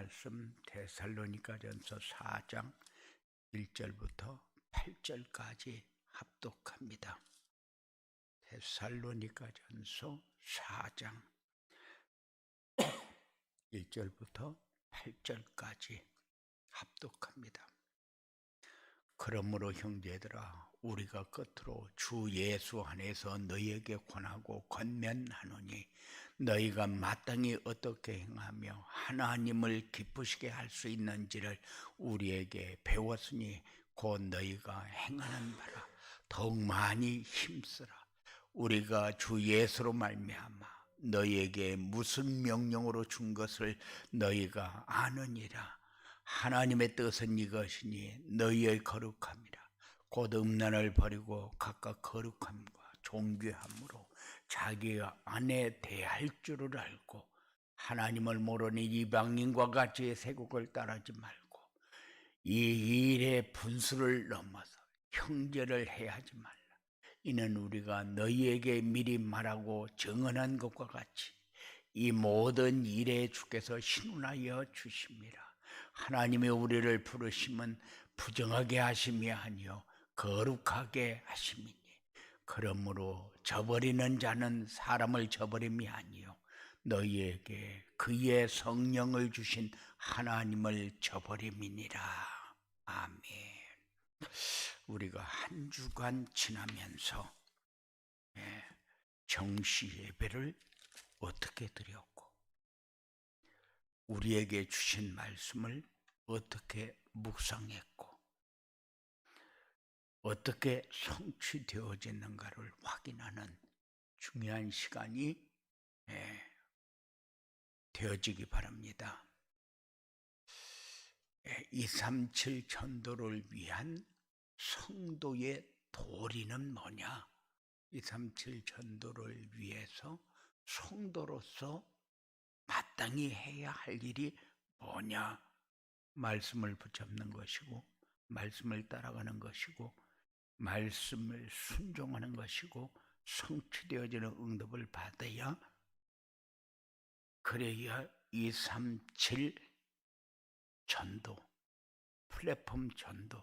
말씀 데살로니가전서 4장 1절부터 8절까지 합독합니다. 데살로니가전서 4장 1절부터 8절까지 합독합니다. 그러므로 형제들아, 우리가 끝으로 주 예수 안에서 너희에게 권하고 권면하노니, 너희가 마땅히 어떻게 행하며 하나님을 기쁘시게 할 수 있는지를 우리에게 배웠으니 곧 너희가 행하는 바라 더욱 많이 힘쓰라. 우리가 주 예수로 말미암아 너희에게 무슨 명령으로 준 것을 너희가 아느니라. 하나님의 뜻은 이것이니 너희의 거룩함이라. 곧 음란을 버리고 각각 거룩함과 존귀함으로 자기 안에 대할 줄을 알고, 하나님을 모르니 이방인과 같이 세국을 따르지 말고 이 일의 분수를 넘어서 형제를 해하지 말라. 이는 우리가 너희에게 미리 말하고 증언한 것과 같이 이 모든 일에 주께서 신운하여 주심이라. 하나님이 우리를 부르심은 부정하게 하심이 아니요 거룩하게 하심이니, 그러므로 저버리는 자는 사람을 저버림이 아니요 너희에게 그의 성령을 주신 하나님을 저버림이니라. 아멘. 우리가 한 주간 지나면서 정시 예배를 어떻게 드렸고, 우리에게 주신 말씀을 어떻게 묵상했고, 어떻게 성취되어지는가를 확인하는 중요한 시간이 되어지기 바랍니다. 237 전도를 위한 성도의 도리는 뭐냐? 237 전도를 위해서 성도로서 마땅히 해야 할 일이 뭐냐? 말씀을 붙잡는 것이고, 말씀을 따라가는 것이고, 말씀을 순종하는 것이고, 성취되어지는 응답을 받아야, 그래야 237 전도, 플랫폼 전도,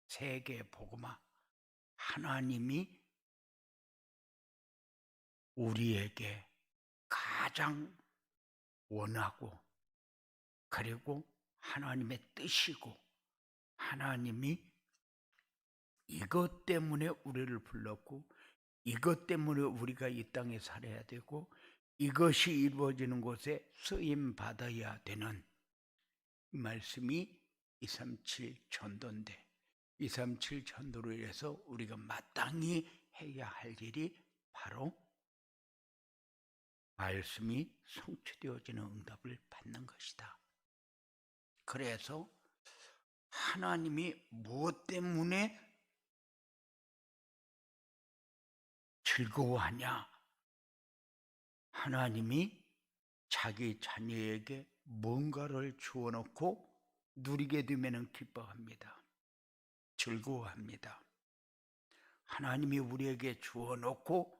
세계 복음화, 하나님이 우리에게 가장 원하고, 그리고 하나님의 뜻이고, 하나님이 이것 때문에 우리를 불렀고, 이것 때문에 우리가 이 땅에 살아야 되고, 이것이 이루어지는 곳에 쓰임 받아야 되는 말씀이 237 전도인데, 237 전도로 인해서 우리가 마땅히 해야 할 일이 바로 말씀이 성취되어지는 응답을 받는 것이다. 그래서 하나님이 무엇 때문에 즐거워하냐? 하나님이 자기 자녀에게 뭔가를 주어놓고 누리게 되면 기뻐합니다. 즐거워합니다. 하나님이 우리에게 주어놓고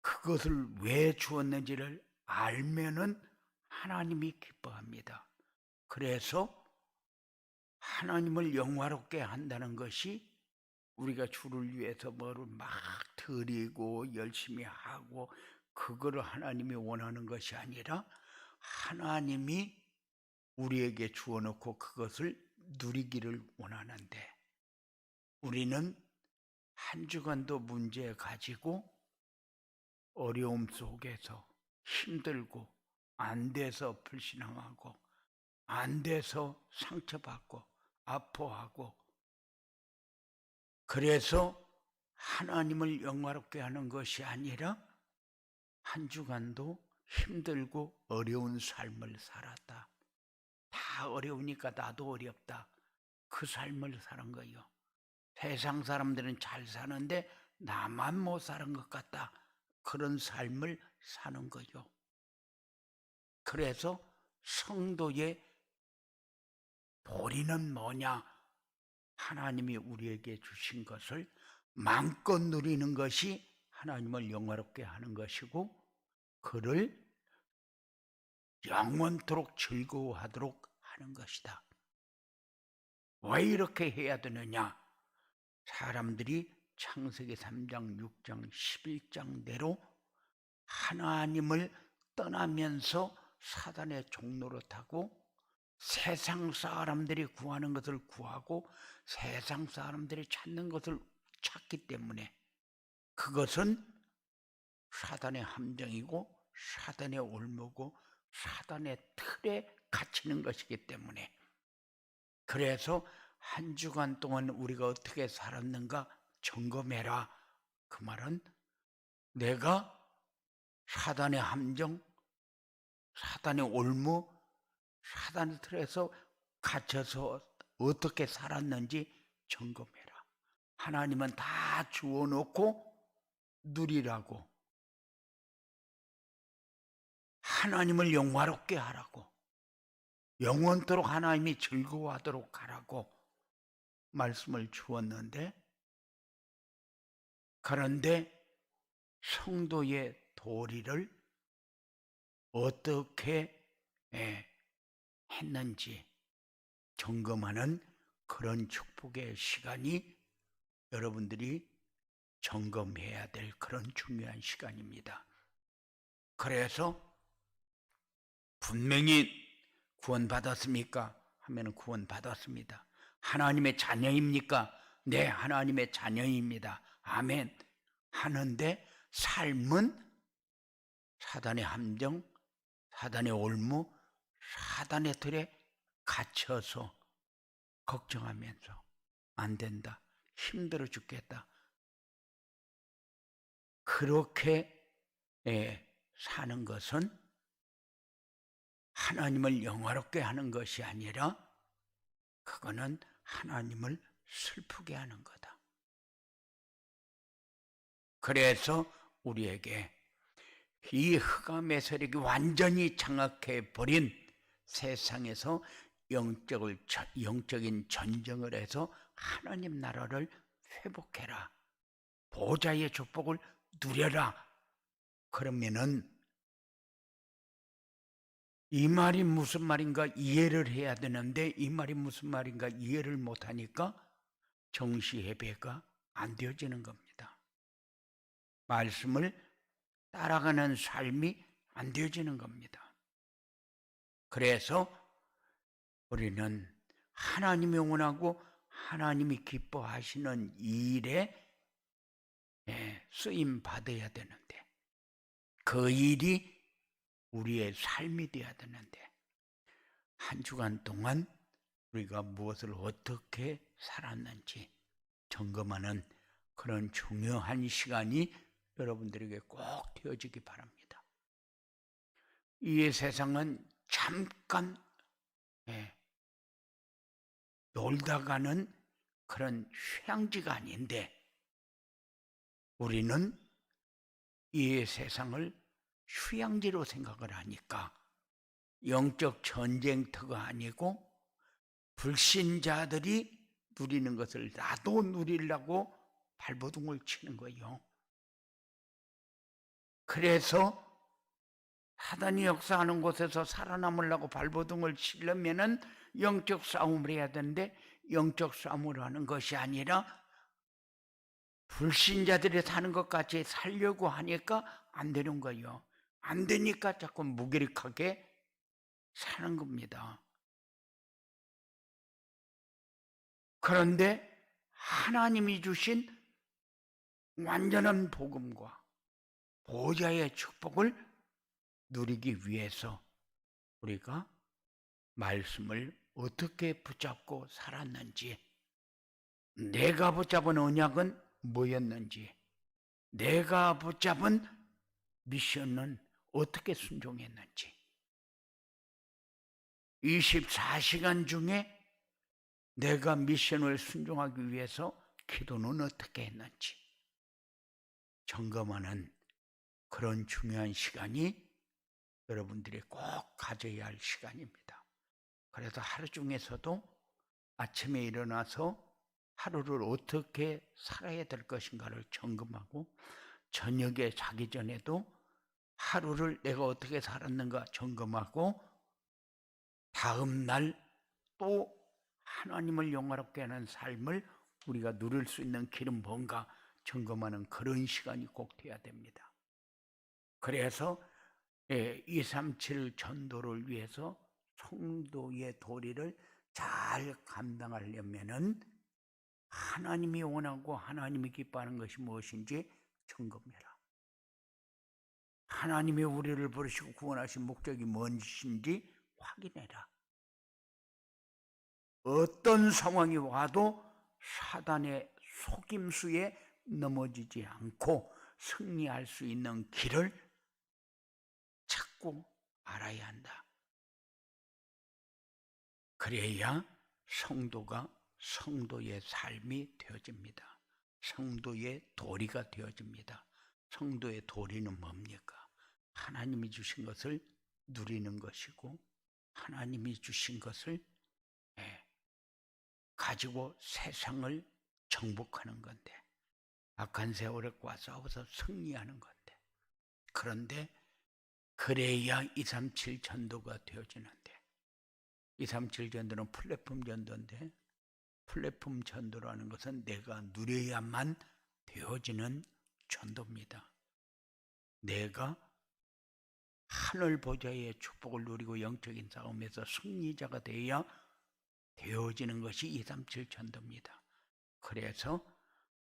그것을 왜 주었는지를 알면은 하나님이 기뻐합니다. 그래서 하나님을 영화롭게 한다는 것이 우리가 주를 위해서 뭐를 막 드리고 열심히 하고 그거를 하나님이 원하는 것이 아니라, 하나님이 우리에게 주어놓고 그것을 누리기를 원하는데, 우리는 한 주간도 문제 가지고 어려움 속에서 힘들고, 안 돼서 불신앙하고, 안 돼서 상처받고 아파하고, 그래서 하나님을 영화롭게 하는 것이 아니라 한 주간도 힘들고 어려운 삶을 살았다. 다 어려우니까 나도 어렵다. 그 삶을 사는 거예요. 세상 사람들은 잘 사는데 나만 못 사는 것 같다. 그런 삶을 사는 거죠. 그래서 성도의 도리는 뭐냐? 하나님이 우리에게 주신 것을 마음껏 누리는 것이 하나님을 영화롭게 하는 것이고, 그를 영원토록 즐거워하도록 하는 것이다. 왜 이렇게 해야 되느냐? 사람들이 창세기 3장, 6장, 11장대로 하나님을 떠나면서 사단의 종로로 타고 세상 사람들이 구하는 것을 구하고 세상 사람들이 찾는 것을 찾기 때문에 그것은 사단의 함정이고 사단의 올무고 사단의 틀에 갇히는 것이기 때문에, 그래서 한 주간 동안 우리가 어떻게 살았는가 점검해라. 그 말은 내가 사단의 함정, 사단의 올무, 사단의 틀에서 갇혀서 어떻게 살았는지 점검해라. 하나님은 다 주어놓고 누리라고, 하나님을 영화롭게 하라고, 영원토록 하나님이 즐거워하도록 하라고 말씀을 주었는데, 그런데 성도의 도리를 어떻게 했는지 점검하는 그런 축복의 시간이 여러분들이 점검해야 될 그런 중요한 시간입니다. 그래서 분명히 구원받았습니까? 하면 구원받았습니다. 하나님의 자녀입니까? 네, 하나님의 자녀입니다. 아멘. 하는데 삶은 사단의 함정, 사단의 올무, 사단의 틀에 갇혀서 걱정하면서 안 된다, 힘들어 죽겠다, 그렇게 사는 것은 하나님을 영화롭게 하는 것이 아니라 그거는 하나님을 슬프게 하는 거다. 그래서 우리에게 이 흑암의 세력이 완전히 장악해 버린 세상에서 영적인 전쟁을 해서 하나님 나라를 회복해라, 보좌의 축복을 누려라. 그러면은 이 말이 무슨 말인가 이해를 해야 되는데, 이 말이 무슨 말인가 이해를 못하니까 정시예배가 안 되어지는 겁니다. 말씀을 따라가는 삶이 안 되어지는 겁니다. 그래서 우리는 하나님이 원하고 하나님이 기뻐하시는 일에 쓰임 받아야 되는데, 그 일이 우리의 삶이 되어야 되는데, 한 주간 동안 우리가 무엇을 어떻게 살았는지 점검하는 그런 중요한 시간이 여러분들에게 꼭 되어지기 바랍니다. 이 세상은 잠깐 놀다 가는 그런 휴양지가 아닌데, 우리는 이 세상을 휴양지로 생각을 하니까 영적 전쟁터가 아니고 불신자들이 누리는 것을 나도 누리려고 발버둥을 치는 거예요. 그래서 사단이 역사하는 곳에서 살아남으려고 발버둥을 치려면은 영적 싸움을 해야 되는데, 영적 싸움을 하는 것이 아니라 불신자들이 사는 것 같이 살려고 하니까 안 되는 거예요. 안 되니까 자꾸 무기력하게 사는 겁니다. 그런데 하나님이 주신 완전한 복음과 보좌의 축복을 누리기 위해서 우리가 말씀을 어떻게 붙잡고 살았는지, 내가 붙잡은 언약은 뭐였는지, 내가 붙잡은 미션은 어떻게 순종했는지, 24시간 중에 내가 미션을 순종하기 위해서 기도는 어떻게 했는지 점검하는 그런 중요한 시간이 여러분들이 꼭 가져야 할 시간입니다. 그래서 하루 중에서도 아침에 일어나서 하루를 어떻게 살아야 될 것인가를 점검하고, 저녁에 자기 전에도 하루를 내가 어떻게 살았는가 점검하고 다음 날 또 하나님을 영화롭게 하는 삶을 우리가 누릴 수 있는 길은 뭔가 점검하는 그런 시간이 꼭 돼야 됩니다. 그래서 237 전도를 위해서 성도의 도리를 잘 감당하려면은 하나님이 원하고 하나님이 기뻐하는 것이 무엇인지 점검해라. 하나님이 우리를 부르시고 구원하신 목적이 무엇인지 확인해라. 어떤 상황이 와도 사단의 속임수에 넘어지지 않고 승리할 수 있는 길을 찾고 알아야 한다. 그래야 성도가 성도의 삶이 되어집니다. 성도의 도리가 되어집니다. 성도의 도리는 뭡니까? 하나님이 주신 것을 누리는 것이고 하나님이 주신 것을 가지고 세상을 정복하는 건데, 악한 세월과 싸워서 승리하는 건데, 그런데 그래야 237 전도가 되어지는데, 237 전도는 플랫폼 전도인데, 플랫폼 전도라는 것은 내가 누려야만 되어지는 전도입니다. 내가 하늘 보좌의 축복을 누리고 영적인 싸움에서 승리자가 되어야 되어지는 것이 237 전도입니다. 그래서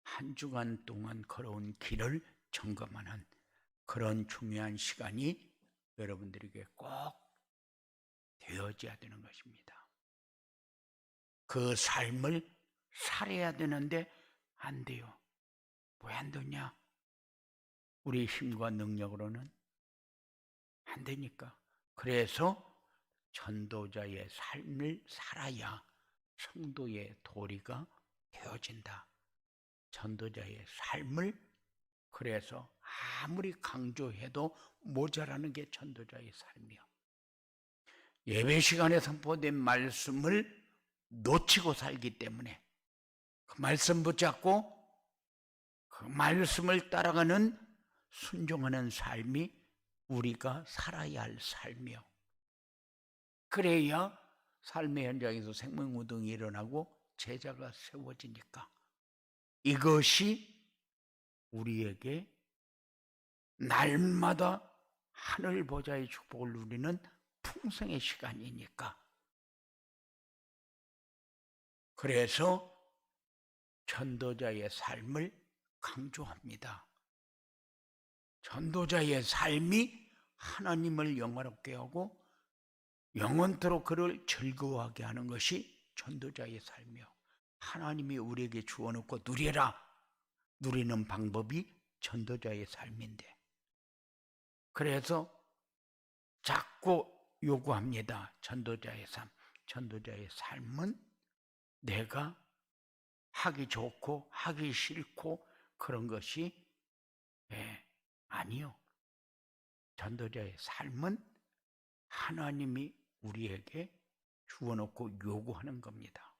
한 주간 동안 걸어온 길을 점검하는 그런 중요한 시간이 여러분들에게 꼭 되어져야 되는 것입니다. 그 삶을 살아야 되는데 안 돼요. 왜 안 되냐? 우리 힘과 능력으로는 안 되니까. 그래서 전도자의 삶을 살아야 성도의 도리가 되어진다. 전도자의 삶을 그래서 아무리 강조해도 모자라는 게 전도자의 삶이요. 예배 시간에 선포된 말씀을 놓치고 살기 때문에 그 말씀 붙잡고 그 말씀을 따라가는 순종하는 삶이 우리가 살아야 할 삶이요. 그래야 삶의 현장에서 생명운동이 일어나고 제자가 세워지니까 이것이 우리에게 날마다 하늘 보좌의 축복을 누리는 풍성의 시간이니까. 그래서 전도자의 삶을 강조합니다. 전도자의 삶이 하나님을 영화롭게 하고 영원토록 그를 즐거워하게 하는 것이 전도자의 삶이요. 하나님이 우리에게 주어놓고 누려라. 누리는 방법이 전도자의 삶인데, 그래서 자꾸 요구합니다. 전도자의 삶. 전도자의 삶은 내가 하기 좋고 하기 싫고 그런 것이 아니요. 전도자의 삶은 하나님이 우리에게 주어놓고 요구하는 겁니다.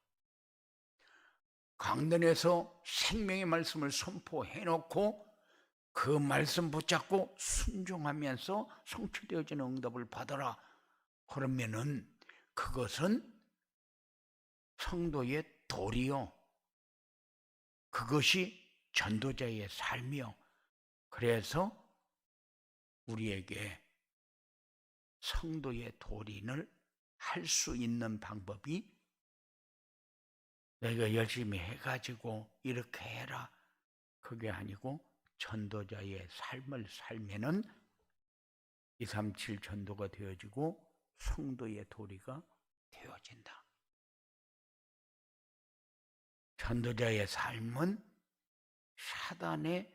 강단에서 생명의 말씀을 선포해놓고 그 말씀 붙잡고 순종하면서 성취되어지는 응답을 받아라. 그러면은 그것은 성도의 도리요. 그것이 전도자의 삶이요. 그래서 우리에게 성도의 도리를 할 수 있는 방법이 내가 열심히 해가지고 이렇게 해라. 그게 아니고 전도자의 삶을 살면은 237 전도가 되어지고 성도의 도리가 되어진다. 전도자의 삶은 사단의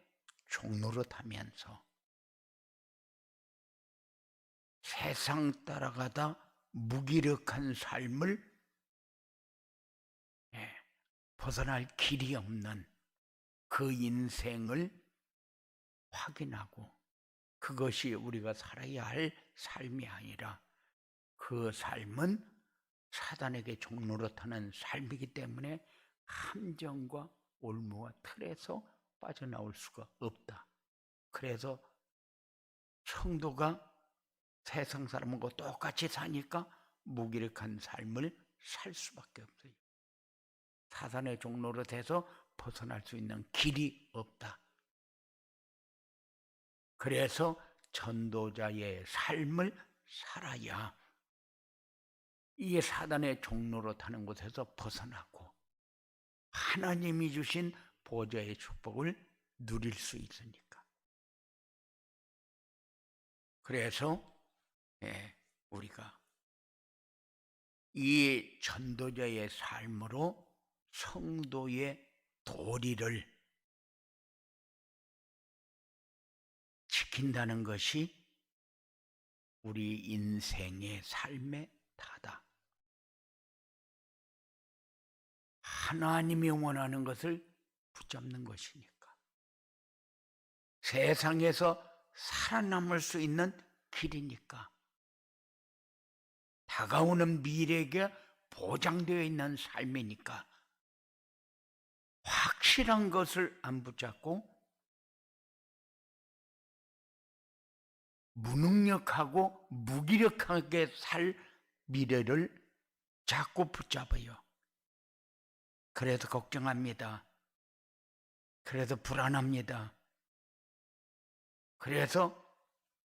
종노릇하면서 세상 따라가다 무기력한 삶을 벗어날 길이 없는 그 인생을 확인하고 그것이 우리가 살아야 할 삶이 아니라 그 삶은 사단에게 종노릇하는 삶이기 때문에 함정과 올무와 틀에서 빠져나올 수가 없다. 그래서 성도가 세상 사람하고 똑같이 사니까 무기력한 삶을 살 수밖에 없어요. 사단의 종로로 돼서 벗어날 수 있는 길이 없다. 그래서 전도자의 삶을 살아야 이 사단의 종로로 타는 곳에서 벗어나고 하나님이 주신 보좌의 축복을 누릴 수 있으니까. 그래서 우리가 이 전도자의 삶으로 성도의 도리를 지킨다는 것이 우리 인생의 삶의 다다. 하나님이 원하는 것을 붙잡는 것이니까. 세상에서 살아남을 수 있는 길이니까. 다가오는 미래가 보장되어 있는 삶이니까. 확실한 것을 안 붙잡고 무능력하고 무기력하게 살 미래를 자꾸 붙잡아요. 그래서 걱정합니다. 그래서 불안합니다. 그래서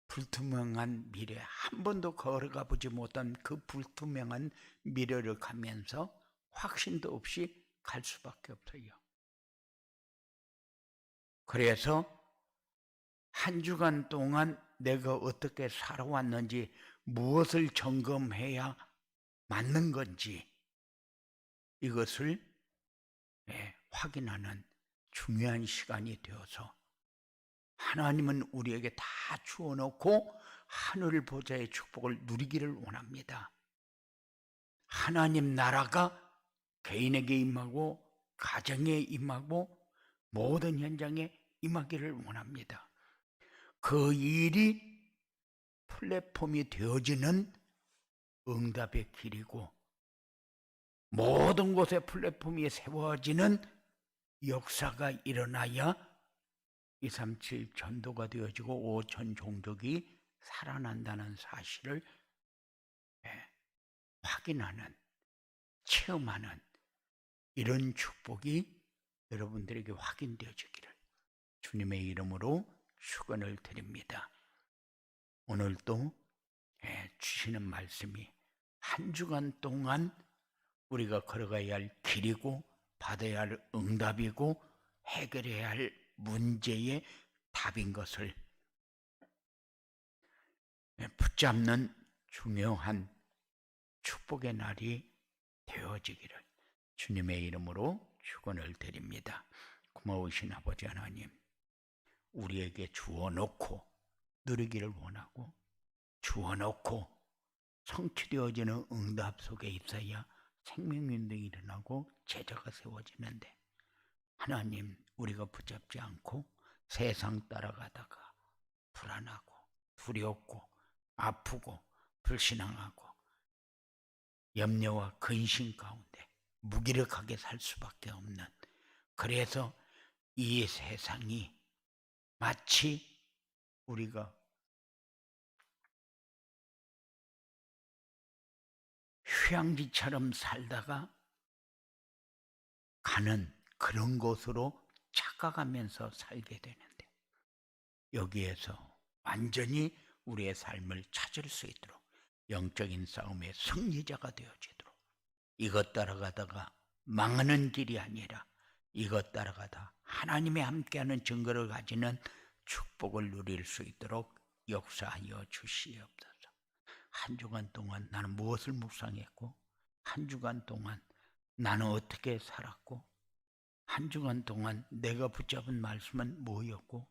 불투명한 미래, 한 번도 걸어가 보지 못한 그 불투명한 미래를 가면서 확신도 없이 갈 수밖에 없어요. 그래서 한 주간 동안 내가 어떻게 살아왔는지, 무엇을 점검해야 맞는 건지 이것을 확인하는 중요한 시간이 되어서 하나님은 우리에게 다 주어놓고 하늘 보좌의 축복을 누리기를 원합니다. 하나님 나라가 개인에게 임하고 가정에 임하고 모든 현장에 임하기를 원합니다. 그 일이 플랫폼이 되어지는 응답의 길이고 모든 곳에 플랫폼이 세워지는 역사가 일어나야 237 전도가 되어지고 5천 종족이 살아난다는 사실을 확인하는, 체험하는 이런 축복이 여러분들에게 확인되어지기를 주님의 이름으로 축원을 드립니다. 오늘도 주시는 말씀이 한 주간 동안 우리가 걸어가야 할 길이고 받아야 할 응답이고 해결해야 할 문제의 답인 것을 붙잡는 중요한 축복의 날이 되어지기를 주님의 이름으로 축원을 드립니다. 고마우신 아버지 하나님, 우리에게 주어놓고 누리기를 원하고 주어놓고 성취되어지는 응답 속에 있어야 생명운동이 일어나고 제자가 세워지는데 하나님, 우리가 붙잡지 않고 세상 따라가다가 불안하고 두렵고 아프고 불신앙하고 염려와 근심 가운데 무기력하게 살 수밖에 없는, 그래서 이 세상이 마치 우리가 휴양지처럼 살다가 가는 그런 곳으로 착각하면서 살게 되는데 여기에서 완전히 우리의 삶을 찾을 수 있도록 영적인 싸움의 승리자가 되어지도록, 이것 따라가다가 망하는 길이 아니라 이것 따라가다 하나님의 함께하는 증거를 가지는 축복을 누릴 수 있도록 역사하여 주시옵소서. 한 주간 동안 나는 무엇을 묵상했고, 한 주간 동안 나는 어떻게 살았고, 한 주간 동안 내가 붙잡은 말씀은 뭐였고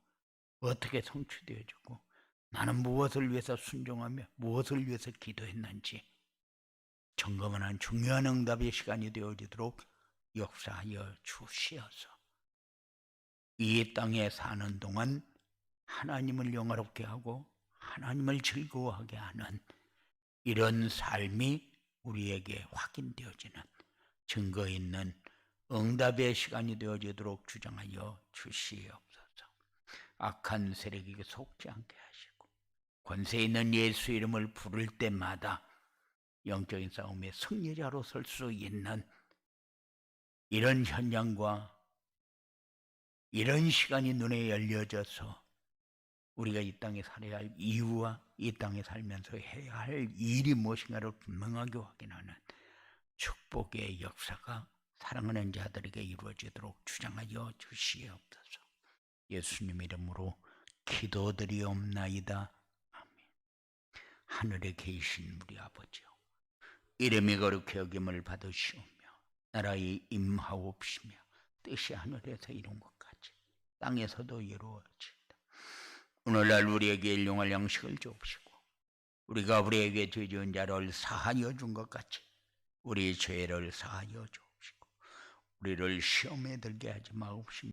어떻게 성취되어졌고 나는 무엇을 위해서 순종하며 무엇을 위해서 기도했는지 점검하는 중요한 응답의 시간이 되어지도록 역사하여 주시어서 이 땅에 사는 동안 하나님을 영화롭게 하고 하나님을 즐거워하게 하는 이런 삶이 우리에게 확인되어지는 증거 있는 응답의 시간이 되어지도록 주장하여 주시옵소서. 악한 세력에게 속지 않게 하시고 권세 있는 예수 이름을 부를 때마다 영적인 싸움의 승리자로 설 수 있는 이런 현장과 이런 시간이 눈에 열려져서 우리가 이 땅에 살아야 할 이유와 이 땅에 살면서 해야 할 일이 무엇인가를 분명하게 확인하는 축복의 역사가 사랑하는 자들에게 이루어지도록 주장하여 주시옵소서. 예수님 이름으로 기도드리옵나이다. 아멘. 하늘에 계신 우리 아버지요, 이름이 거룩히 여김을 받으시오며 나라에 임하옵시며 뜻이 하늘에서 이룬 것 같이 땅에서도 이루어지이다. 오늘날 우리에게 일용할 양식을 주옵시고 우리가 우리에게 죄 지은 자를 사하여 준 것 같이 우리 죄를 사하여 주옵시고 우리를 시험에 들게 하지 마옵시며